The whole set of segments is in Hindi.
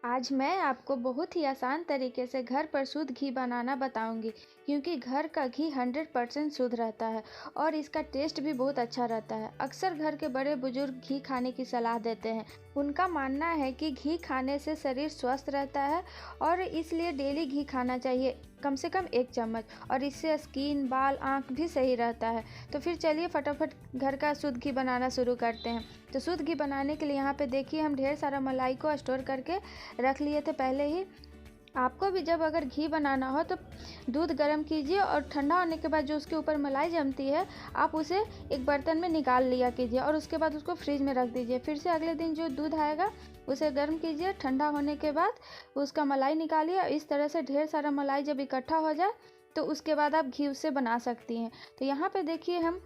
आज मैं आपको बहुत ही आसान तरीके से घर पर शुद्ध घी बनाना बताऊंगी, क्योंकि घर का घी 100% शुद्ध रहता है और इसका टेस्ट भी बहुत अच्छा रहता है। अक्सर घर के बड़े बुजुर्ग घी खाने की सलाह देते हैं। उनका मानना है कि घी खाने से शरीर स्वस्थ रहता है और इसलिए डेली घी खाना चाहिए, कम से कम 1 चम्मच, और इससे स्किन, बाल, आँख भी सही रहता है। तो फिर चलिए फटाफट घर का शुद्ध घी बनाना शुरू करते हैं। तो शुद्ध घी बनाने के लिए यहाँ पे देखिए हम ढेर सारा मलाई को स्टोर करके रख लिए थे पहले ही। आपको भी जब अगर घी बनाना हो तो दूध गर्म कीजिए और ठंडा होने के बाद जो उसके ऊपर मलाई जमती है आप उसे एक बर्तन में निकाल लिया कीजिए और उसके बाद उसको फ्रिज में रख दीजिए। फिर से अगले दिन जो दूध आएगा उसे गर्म कीजिए, ठंडा होने के बाद उसका मलाई निकालिए और इस तरह से ढेर सारा मलाई जब इकट्ठा हो जाए तो उसके बाद आप घी उससे बना सकती हैं। तो यहाँ पे देखिए हम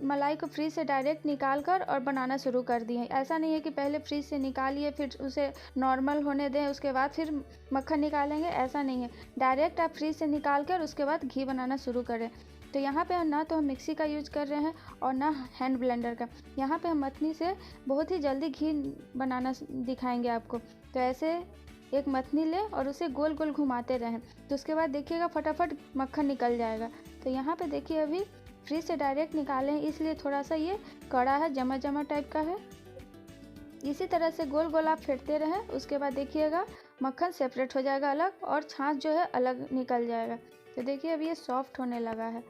मलाई को फ्रिज से डायरेक्ट निकाल कर और बनाना शुरू कर दिए। ऐसा नहीं है कि पहले फ्रिज से निकालिए फिर उसे नॉर्मल होने दें उसके बाद फिर मक्खन निकालेंगे, ऐसा नहीं है। डायरेक्ट आप फ्रिज से निकाल कर उसके बाद घी बनाना शुरू करें। तो यहाँ पे ना तो हम मिक्सी का यूज कर रहे हैं और ना हैंड ब्लेंडर का। यहाँ पे हम मथनी से बहुत ही जल्दी घी बनाना दिखाएंगे आपको। तो ऐसे एक मथनी लें और उसे गोल गोल घुमाते रहें, तो उसके बाद देखिएगा फटाफट मक्खन निकल जाएगा। तो यहाँ पे देखिए अभी फ्रिज से डायरेक्ट निकाले हैं इसलिए थोड़ा सा ये कड़ा है, जमा जमा टाइप का है। इसी तरह से गोल गोल आप फेंटते रहें, उसके बाद देखिएगा मक्खन सेपरेट हो जाएगा अलग और छाछ जो है अलग निकल जाएगा। तो देखिए अब ये सॉफ्ट होने लगा है।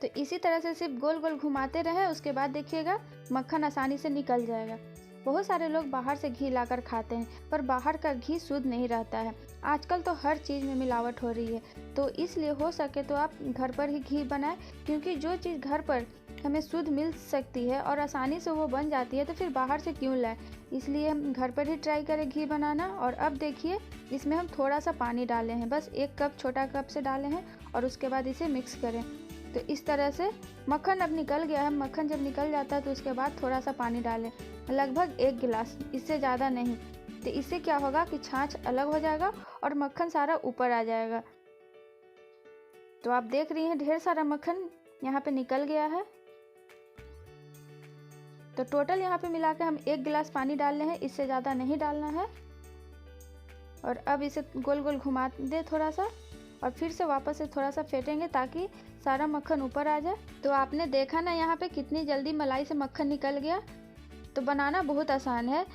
तो इसी तरह से सिर्फ गोल गोल घुमाते रहें, उसके बाद देखिएगा मक्खन आसानी से निकल जाएगा। बहुत सारे लोग बाहर से घी लाकर खाते हैं, पर बाहर का घी शुद्ध नहीं रहता है। आजकल तो हर चीज़ में मिलावट हो रही है, तो इसलिए हो सके तो आप घर पर ही घी बनाएं, क्योंकि जो चीज़ घर पर हमें शुद्ध मिल सकती है और आसानी से वो बन जाती है तो फिर बाहर से क्यों लाएं। इसलिए हम घर पर ही ट्राई करें घी बनाना। और अब देखिए इसमें हम थोड़ा सा पानी डाले हैं, बस 1 कप छोटा कप से डाले हैं और उसके बाद इसे मिक्स करें। तो इस तरह से मक्खन अब निकल गया है। मक्खन जब निकल जाता है तो उसके बाद थोड़ा सा पानी डालें, लगभग 1 गिलास, इससे ज़्यादा नहीं। तो इससे क्या होगा कि छाछ अलग हो जाएगा और मक्खन सारा ऊपर आ जाएगा। तो आप देख रही हैं ढेर सारा मक्खन यहाँ पे निकल गया है। तो टोटल यहाँ पे मिला के हम 1 गिलास पानी डाल रहे हैं, इससे ज़्यादा नहीं डालना है। और अब इसे गोल गोल घुमा दे थोड़ा सा और फिर से वापस से थोड़ा सा फेंटेंगे ताकि सारा मक्खन ऊपर आ जाए। तो आपने देखा ना यहाँ पे कितनी जल्दी मलाई से मक्खन निकल गया। तो बनाना बहुत आसान है।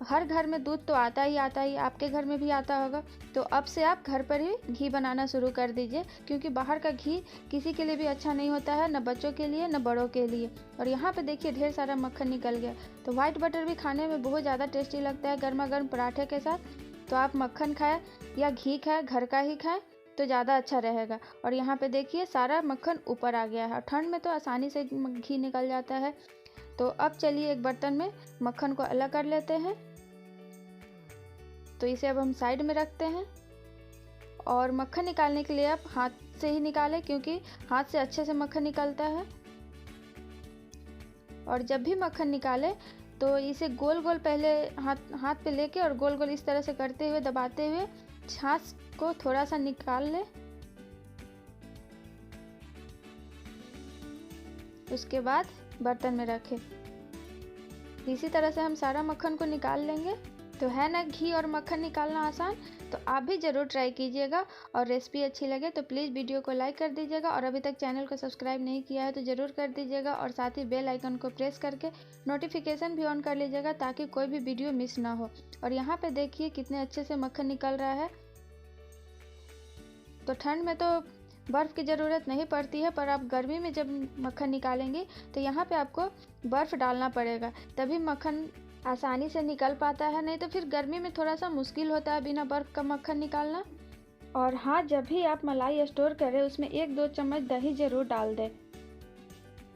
हर घर में दूध तो आता ही, आपके घर में भी आता होगा। तो अब से आप घर पर ही घी बनाना शुरू कर दीजिए, क्योंकि बाहर का घी किसी के लिए भी अच्छा नहीं होता है, न बच्चों के लिए न बड़ों के लिए। और यहाँ पे देखिए ढेर सारा मक्खन निकल गया। तो वाइट बटर भी खाने में बहुत ज़्यादा टेस्टी लगता है गर्मा गर्म पराठे के साथ। तो आप मक्खन खाएँ या घी खाएँ, घर का ही खाएँ तो ज़्यादा अच्छा रहेगा। और यहाँ पे देखिए सारा मक्खन ऊपर आ गया है। ठंड में तो आसानी से घी निकल जाता है। तो अब चलिए एक बर्तन में मक्खन को अलग कर लेते हैं। तो इसे अब हम साइड में रखते हैं। और मक्खन निकालने के लिए आप हाथ से ही निकालें, क्योंकि हाथ से अच्छे से मक्खन निकलता है। और जब भी मक्खन निकालें तो इसे गोल गोल पहले हाथ पे लेके और गोल गोल इस तरह से करते हुए दबाते हुए छाछ को थोड़ा सा निकाल लें। उसके बाद बर्तन में रखें। इसी तरह से हम सारा मक्खन को निकाल लेंगे। तो है ना घी और मक्खन निकालना आसान। तो आप भी ज़रूर ट्राई कीजिएगा। और रेसिपी अच्छी लगे तो प्लीज़ वीडियो को लाइक कर दीजिएगा, और अभी तक चैनल को सब्सक्राइब नहीं किया है तो ज़रूर कर दीजिएगा। और साथ ही बेल आइकन को प्रेस करके नोटिफिकेशन भी ऑन कर लीजिएगा, ताकि कोई भी वीडियो मिस ना हो। और यहाँ पे देखिए कितने अच्छे से मक्खन निकल रहा है। तो ठंड में तो बर्फ़ की ज़रूरत नहीं पड़ती है, पर आप गर्मी में जब मक्खन निकालेंगे तो यहाँ पे आपको बर्फ़ डालना पड़ेगा, तभी मक्खन आसानी से निकल पाता है। नहीं तो फिर गर्मी में थोड़ा सा मुश्किल होता है बिना बर्फ़ का मक्खन निकालना। और हाँ, जब भी आप मलाई स्टोर करें उसमें 1-2 चम्मच दही ज़रूर डाल दें।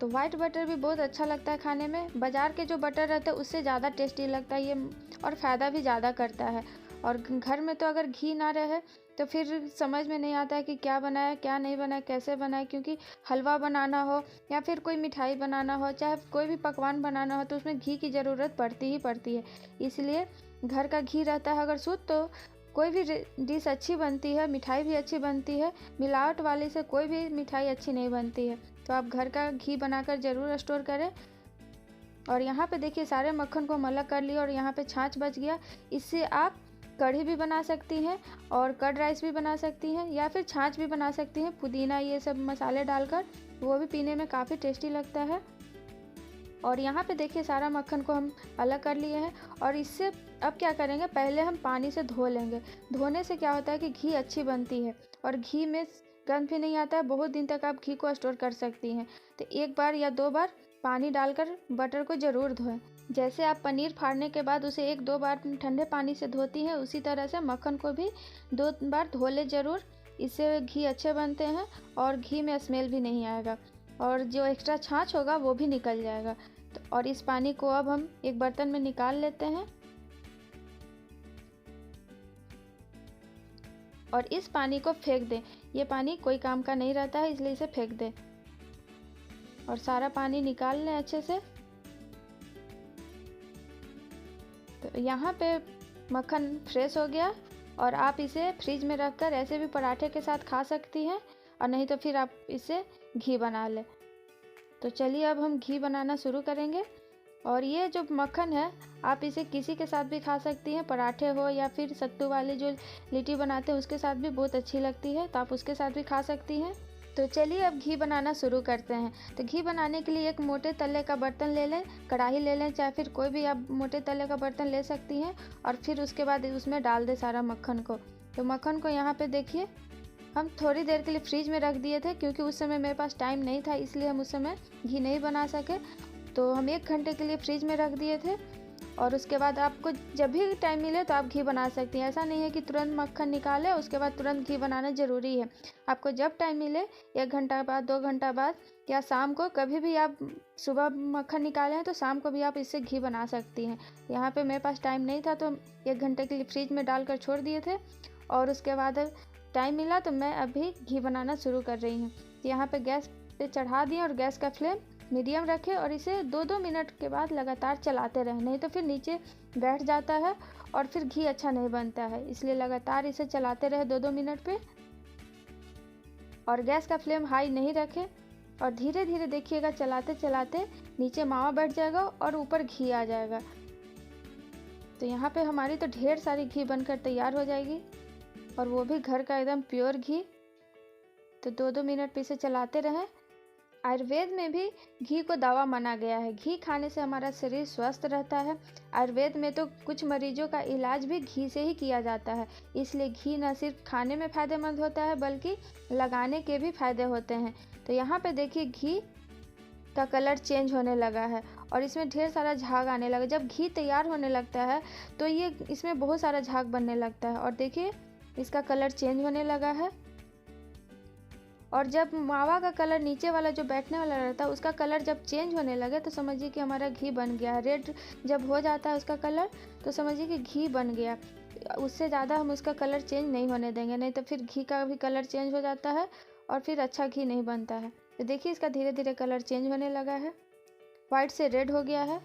तो वाइट बटर भी बहुत अच्छा लगता है खाने में। बाज़ार के जो बटर रहता है उससे ज़्यादा टेस्टी लगता है ये, और फ़ायदा भी ज़्यादा करता है। और घर में तो अगर घी ना रहे तो फिर समझ में नहीं आता है कि क्या बनाए क्या नहीं बनाए, कैसे बनाए। क्योंकि हलवा बनाना हो या फिर कोई मिठाई बनाना हो, चाहे कोई भी पकवान बनाना हो, तो उसमें घी की ज़रूरत पड़ती ही पड़ती है। इसलिए घर का घी रहता है अगर शुद्ध तो कोई भी डिश अच्छी बनती है, मिठाई भी अच्छी बनती है। मिलावट वाली से कोई भी मिठाई अच्छी नहीं बनती है। तो आप घर का घी बनाकर ज़रूर स्टोर करें। और यहाँ पे देखिए सारे मक्खन को हम अलग कर लिया और यहाँ पे छाछ बच गया। इससे आप कढ़ी भी बना सकती हैं और कर्ड राइस भी बना सकती हैं या फिर छाछ भी बना सकती हैं, पुदीना ये सब मसाले डालकर, वो भी पीने में काफ़ी टेस्टी लगता है। और यहाँ पे देखिए सारा मक्खन को हम अलग कर लिए हैं और इससे अब क्या करेंगे, पहले हम पानी से धो लेंगे। धोने से क्या होता है कि घी अच्छी बनती है और घी में गंध भी नहीं आता है, बहुत दिन तक आप घी को स्टोर कर सकती हैं। तो 1 बार या 2 बार पानी डालकर बटर को ज़रूर धोएं। जैसे आप पनीर फाड़ने के बाद उसे 1-2 बार ठंडे पानी से धोती हैं, उसी तरह से मक्खन को भी 2 बार धो ले ज़रूर। इससे घी अच्छे बनते हैं और घी में स्मेल भी नहीं आएगा और जो एक्स्ट्रा छाछ होगा वो भी निकल जाएगा। तो और इस पानी को अब हम एक बर्तन में निकाल लेते हैं और इस पानी को फेंक दें। ये पानी कोई काम का नहीं रहता है, इसलिए इसे फेंक दें और सारा पानी निकाल लें अच्छे से। तो यहाँ पे मक्खन फ्रेश हो गया और आप इसे फ्रिज में रखकर ऐसे भी पराठे के साथ खा सकती हैं और नहीं तो फिर आप इसे घी बना लें। तो चलिए अब हम घी बनाना शुरू करेंगे। और ये जो मक्खन है आप इसे किसी के साथ भी खा सकती हैं, पराठे हो या फिर सत्तू वाली जो लिट्टी बनाते हैं उसके साथ भी बहुत अच्छी लगती है, तो आप उसके साथ भी खा सकती हैं। तो चलिए अब घी बनाना शुरू करते हैं। तो घी बनाने के लिए एक मोटे तले का बर्तन ले लें, कढ़ाई ले लें, चाहे फिर कोई भी आप मोटे तले का बर्तन ले सकती हैं और फिर उसके बाद उसमें डाल दें सारा मक्खन को। तो मक्खन को यहाँ पे देखिए हम थोड़ी देर के लिए फ्रिज में रख दिए थे क्योंकि उस समय मेरे पास टाइम नहीं था, इसलिए हम उस समय घी नहीं बना सके। तो हम 1 घंटे के लिए फ्रिज में रख दिए थे और उसके बाद आपको जब भी टाइम मिले तो आप घी बना सकती हैं। ऐसा नहीं है कि तुरंत मक्खन निकालें उसके बाद तुरंत घी बनाना ज़रूरी है। आपको जब टाइम मिले 1 घंटा बाद, 2 घंटा बाद या शाम को, कभी भी आप सुबह मक्खन निकालें हैं तो शाम को भी आप इससे घी बना सकती हैं। यहाँ पे मेरे पास टाइम नहीं था तो 1 घंटे के लिए फ्रिज में डालकर छोड़ दिए थे और उसके बाद टाइम मिला तो मैं अभी घी बनाना शुरू कर रही हूँ। तो यहाँ पे गैस पे चढ़ा दिए और गैस का फ्लेम मीडियम रखें और इसे 2-2 मिनट के बाद लगातार चलाते रहें, नहीं तो फिर नीचे बैठ जाता है और फिर घी अच्छा नहीं बनता है। इसलिए लगातार इसे चलाते रहे 2-2 मिनट पे और गैस का फ्लेम हाई नहीं रखें और धीरे धीरे देखिएगा चलाते चलाते नीचे मावा बैठ जाएगा और ऊपर घी आ जाएगा। तो यहाँ पे हमारी तो ढेर सारी घी बनकर तैयार हो जाएगी और वो भी घर का एकदम प्योर घी। तो 2-2 मिनट पे इसे चलाते रहें। आयुर्वेद में भी घी को दवा माना गया है, घी खाने से हमारा शरीर स्वस्थ रहता है। आयुर्वेद में तो कुछ मरीजों का इलाज भी घी से ही किया जाता है, इसलिए घी न सिर्फ खाने में फ़ायदेमंद होता है बल्कि लगाने के भी फ़ायदे होते हैं। तो यहाँ पे देखिए घी का कलर चेंज होने लगा है और इसमें ढेर सारा झाग आने लगा। जब घी तैयार होने लगता है तो ये इसमें बहुत सारा झाग बनने लगता है और देखिए इसका कलर चेंज होने लगा है। और जब मावा का कलर नीचे वाला जो बैठने वाला रहता है उसका कलर जब चेंज होने लगे तो समझिए कि हमारा घी बन गया है। रेड जब हो जाता है उसका कलर तो समझिए कि घी बन गया। उससे ज़्यादा हम उसका कलर चेंज नहीं होने देंगे, नहीं तो फिर घी का भी कलर चेंज हो जाता है और फिर अच्छा घी नहीं बनता है। तो देखिए इसका धीरे धीरे कलर चेंज होने लगा है, वाइट से रेड हो गया है।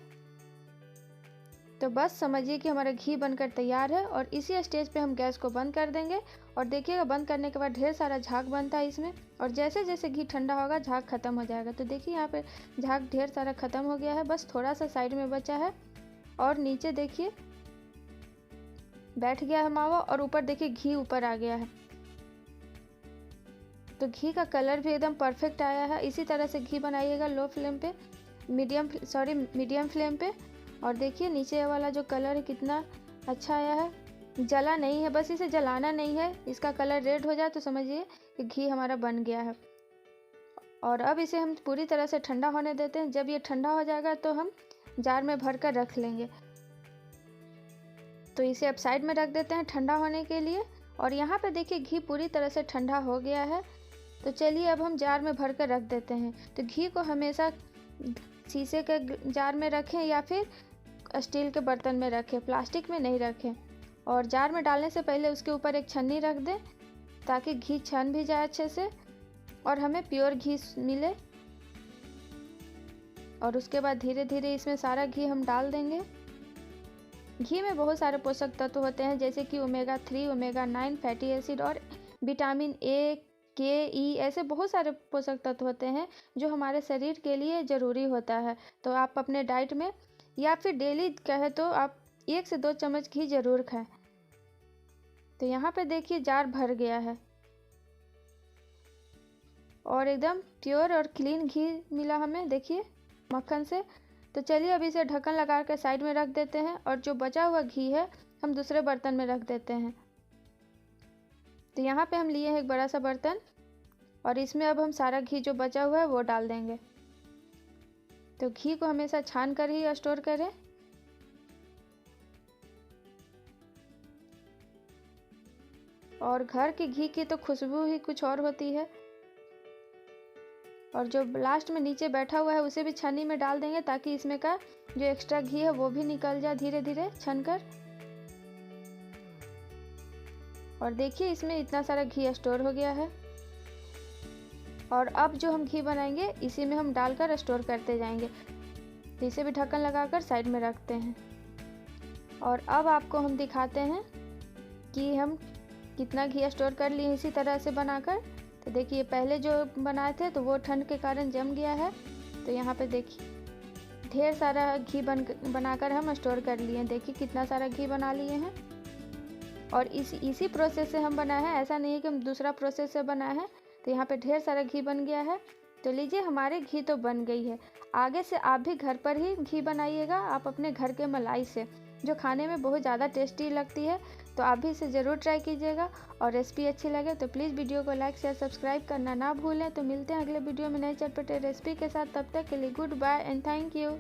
तो बस समझिए कि हमारा घी बनकर तैयार है और इसी स्टेज पे हम गैस को बंद कर देंगे और देखिएगा बंद करने के बाद ढेर सारा झाग बनता है इसमें और जैसे जैसे घी ठंडा होगा झाग ख़त्म हो जाएगा। तो देखिए यहाँ पे झाग ढेर सारा ख़त्म हो गया है, बस थोड़ा सा साइड में बचा है और नीचे देखिए बैठ गया है मावा और ऊपर देखिए घी ऊपर आ गया है। तो घी का कलर भी एकदम परफेक्ट आया है। इसी तरह से घी बनाइएगा लो फ्लेम पे, मीडियम फ्लेम पे। और देखिए नीचे वाला जो कलर है कितना अच्छा आया है, जला नहीं है, बस इसे जलाना नहीं है। इसका कलर रेड हो जाए तो समझिए कि घी हमारा बन गया है। और अब इसे हम पूरी तरह से ठंडा होने देते हैं। जब ये ठंडा हो जाएगा तो हम जार में भर कर रख लेंगे। तो इसे अब साइड में रख देते हैं ठंडा होने के लिए। और यहाँ पे देखिए घी पूरी तरह से ठंडा हो गया है। तो चलिए अब हम जार में भर कर रख देते हैं। तो घी को हमेशा शीशे के जार में रखें या फिर स्टील के बर्तन में रखें, प्लास्टिक में नहीं रखें। और जार में डालने से पहले उसके ऊपर एक छन्नी रख दें ताकि घी छन भी जाए अच्छे से और हमें प्योर घी मिले। और उसके बाद धीरे धीरे इसमें सारा घी हम डाल देंगे। घी में बहुत सारे पोषक तत्व होते हैं जैसे कि ओमेगा 3, ओमेगा 9 फैटी एसिड और विटामिन ए, के, ई, ऐसे बहुत सारे पोषक तत्व होते हैं जो हमारे शरीर के लिए ज़रूरी होता है। तो आप अपने डाइट में या फिर डेली कहे तो आप 1 से 2 चम्मच घी ज़रूर खाएं। तो यहाँ पे देखिए जार भर गया है और एकदम प्योर और क्लीन घी मिला हमें, देखिए मक्खन से। तो चलिए अब इसे ढक्कन लगा कर साइड में रख देते हैं और जो बचा हुआ घी है हम दूसरे बर्तन में रख देते हैं। तो यहाँ पे हम लिए हैं एक बड़ा सा बर्तन और इसमें अब हम सारा घी जो बचा हुआ है वो डाल देंगे। तो घी को हमेशा छान कर ही स्टोर करें। और घर के घी की तो खुशबू ही कुछ और होती है। और जो लास्ट में नीचे बैठा हुआ है उसे भी छन्नी में डाल देंगे ताकि इसमें का जो एक्स्ट्रा घी है वो भी निकल जाए धीरे धीरे छन कर। और देखिए इसमें इतना सारा घी स्टोर हो गया है। और अब जो हम घी बनाएंगे इसी में हम डालकर स्टोर करते जाएंगे। तो इसे भी ढक्कन लगाकर साइड में रखते हैं। और अब आपको हम दिखाते हैं कि हम कितना घी स्टोर कर लिए इसी तरह से बनाकर। तो देखिए पहले जो बनाए थे तो वो ठंड के कारण जम गया है। तो यहाँ पे देखिए ढेर सारा घी बनाकर हम स्टोर कर लिए हैं। देखिए कितना सारा घी बना लिए हैं। और इसी प्रोसेस से हम बनाए हैं, ऐसा नहीं है कि हम दूसरा प्रोसेस से बनाए हैं। तो यहाँ पे ढेर सारा घी बन गया है। तो लीजिए हमारे घी तो बन गई है। आगे से आप भी घर पर ही घी बनाइएगा, आप अपने घर के मलाई से, जो खाने में बहुत ज़्यादा टेस्टी लगती है। तो आप भी इसे ज़रूर ट्राई कीजिएगा। और रेसिपी अच्छी लगे तो प्लीज़ वीडियो को लाइक शेयर सब्सक्राइब करना ना भूलें। तो मिलते हैं अगले वीडियो में नए चटपटे रेसिपी के साथ। तब तक के लिए goodbye and thank you.